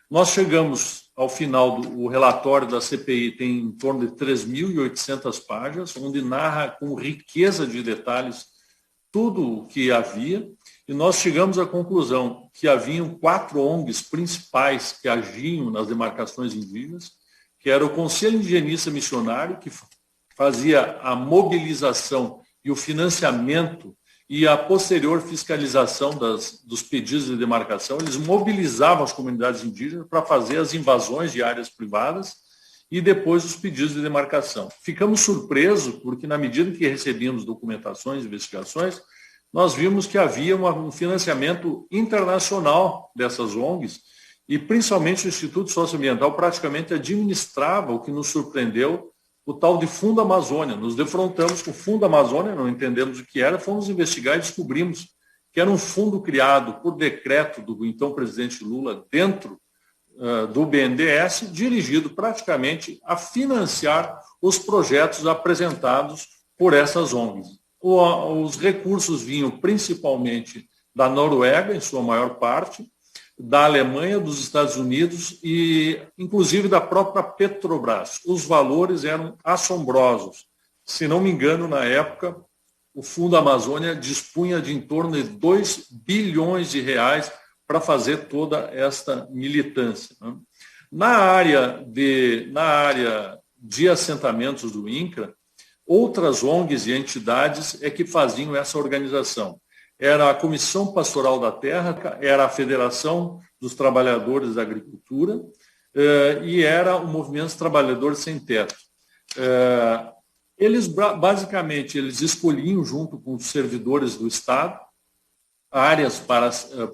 Nós chegamos ao final do relatório da CPI, tem em torno de 3.800 páginas, onde narra com riqueza de detalhes tudo o que havia, e nós chegamos à conclusão que haviam 4 ONGs principais que agiam nas demarcações indígenas, que era o Conselho Indigenista Missionário, que fazia a mobilização e o financiamento e a posterior fiscalização dos pedidos de demarcação. Eles mobilizavam as comunidades indígenas para fazer as invasões de áreas privadas e depois os pedidos de demarcação. Ficamos surpresos porque, na medida que recebíamos documentações, investigações, nós vimos que havia um financiamento internacional dessas ONGs e, principalmente, o Instituto Socioambiental praticamente administrava, o que nos surpreendeu, o tal de Fundo Amazônia. Nos defrontamos com o Fundo Amazônia, não entendemos o que era, fomos investigar e descobrimos que era um fundo criado por decreto do então presidente Lula dentro do BNDES, dirigido praticamente a financiar os projetos apresentados por essas ONGs. Os recursos vinham principalmente da Noruega, em sua maior parte, da Alemanha, dos Estados Unidos e, inclusive, da própria Petrobras. Os valores eram assombrosos. Se não me engano, na época, o Fundo Amazônia dispunha de em torno de 2 bilhões de reais para fazer toda esta militância. Na área de assentamentos do INCRA, outras ONGs e entidades é que faziam essa organização. Era a Comissão Pastoral da Terra, era a Federação dos Trabalhadores da Agricultura e era o Movimento dos Trabalhadores Sem Teto. Eles, basicamente, eles escolhiam, junto com os servidores do Estado, áreas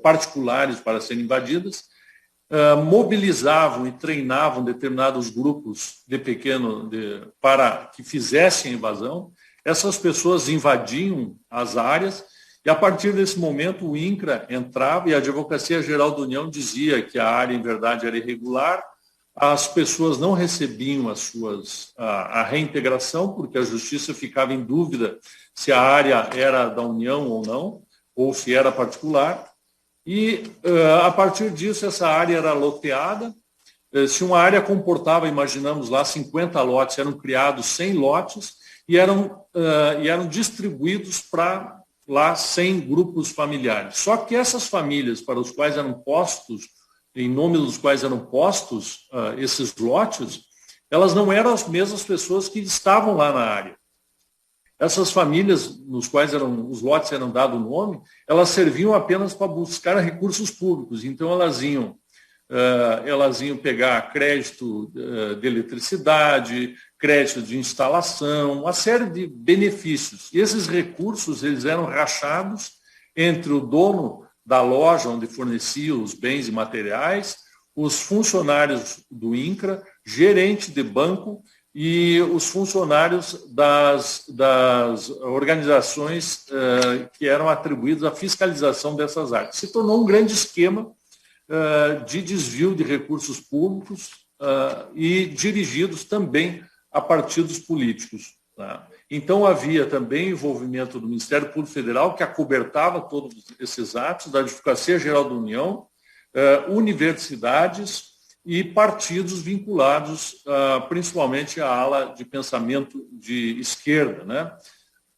particulares para serem invadidas, mobilizavam e treinavam determinados grupos para que fizessem a invasão. Essas pessoas invadiam as áreas e, a partir desse momento, o INCRA entrava e a Advocacia Geral da União dizia que a área, em verdade, era irregular, as pessoas não recebiam a reintegração, porque a Justiça ficava em dúvida se a área era da União ou não, ou se era particular. E, a partir disso, essa área era loteada. Se uma área comportava, imaginamos lá, 50 lotes, eram criados 100 lotes e eram distribuídos para lá 100 grupos familiares. Só que essas famílias para os quais eram postos, em nome dos quais eram postos esses lotes, elas não eram as mesmas pessoas que estavam lá na área. Essas famílias, nos quais os lotes eram dados o nome, elas serviam apenas para buscar recursos públicos. Então, elas iam pegar crédito de eletricidade, crédito de instalação, uma série de benefícios. E esses recursos eles eram rachados entre o dono da loja onde fornecia os bens e materiais, os funcionários do INCRA, gerente de banco e os funcionários das organizações que eram atribuídos à fiscalização dessas áreas. Se tornou um grande esquema de desvio de recursos públicos e dirigidos também a partidos políticos. Tá? Então, havia também envolvimento do Ministério Público Federal, que acobertava todos esses atos, da Advocacia Geral da União, universidades e partidos vinculados principalmente à ala de pensamento de esquerda. Né?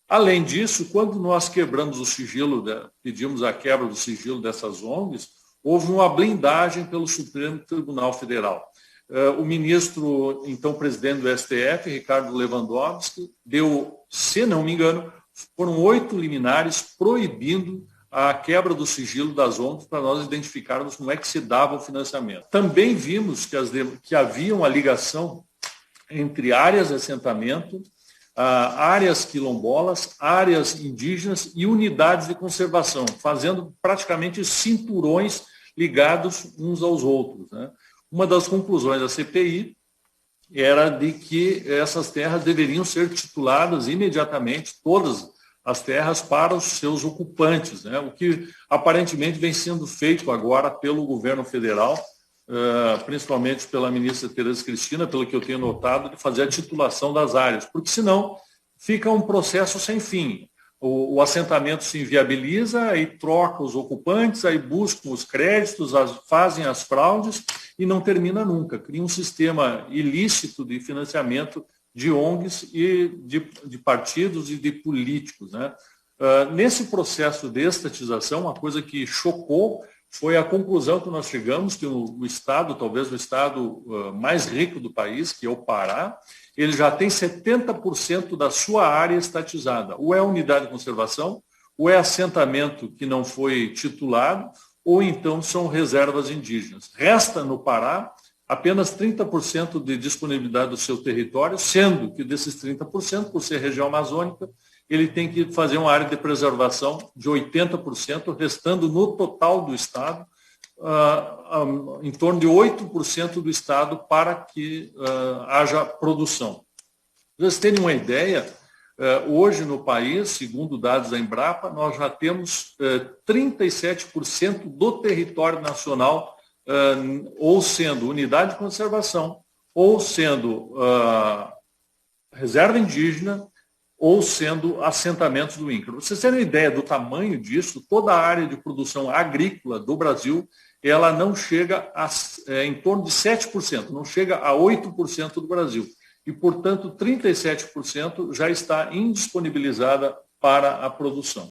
Além disso, quando nós quebramos o sigilo, pedimos a quebra do sigilo dessas ONGs, houve uma blindagem pelo Supremo Tribunal Federal. O ministro, então presidente do STF, Ricardo Lewandowski, deu, se não me engano, foram 8 liminares proibindo a quebra do sigilo das ONGs para nós identificarmos como é que se dava o financiamento. Também vimos que havia uma ligação entre áreas de assentamento, áreas quilombolas, áreas indígenas e unidades de conservação, fazendo praticamente cinturões ligados uns aos outros. Né? Uma das conclusões da CPI era de que essas terras deveriam ser tituladas imediatamente, todas as terras, para os seus ocupantes, né? O que aparentemente vem sendo feito agora pelo governo federal, principalmente pela ministra Tereza Cristina, pelo que eu tenho notado, de fazer a titulação das áreas, porque senão fica um processo sem fim. o assentamento se inviabiliza, aí troca os ocupantes, aí buscam os créditos, fazem as fraudes e não termina nunca. Cria um sistema ilícito de financiamento de ONGs e de partidos e de políticos, né? Nesse processo de estatização, uma coisa que chocou foi a conclusão que nós chegamos, que o Estado, talvez o Estado mais rico do país, que é o Pará, ele já tem 70% da sua área estatizada. Ou é unidade de conservação, ou é assentamento que não foi titulado, ou então são reservas indígenas. Resta no Pará apenas 30% de disponibilidade do seu território, sendo que desses 30%, por ser região amazônica, ele tem que fazer uma área de preservação de 80%, restando no total do Estado, em torno de 8% do Estado para que haja produção. Para vocês terem uma ideia, hoje no país, segundo dados da Embrapa, nós já temos 37% do território nacional ou sendo unidade de conservação, ou sendo reserva indígena, ou sendo assentamentos do INCRA. Para vocês terem uma ideia do tamanho disso, toda a área de produção agrícola do Brasil, ela não chega em torno de 7%, não chega a 8% do Brasil. E, portanto, 37% já está indisponibilizada para a produção.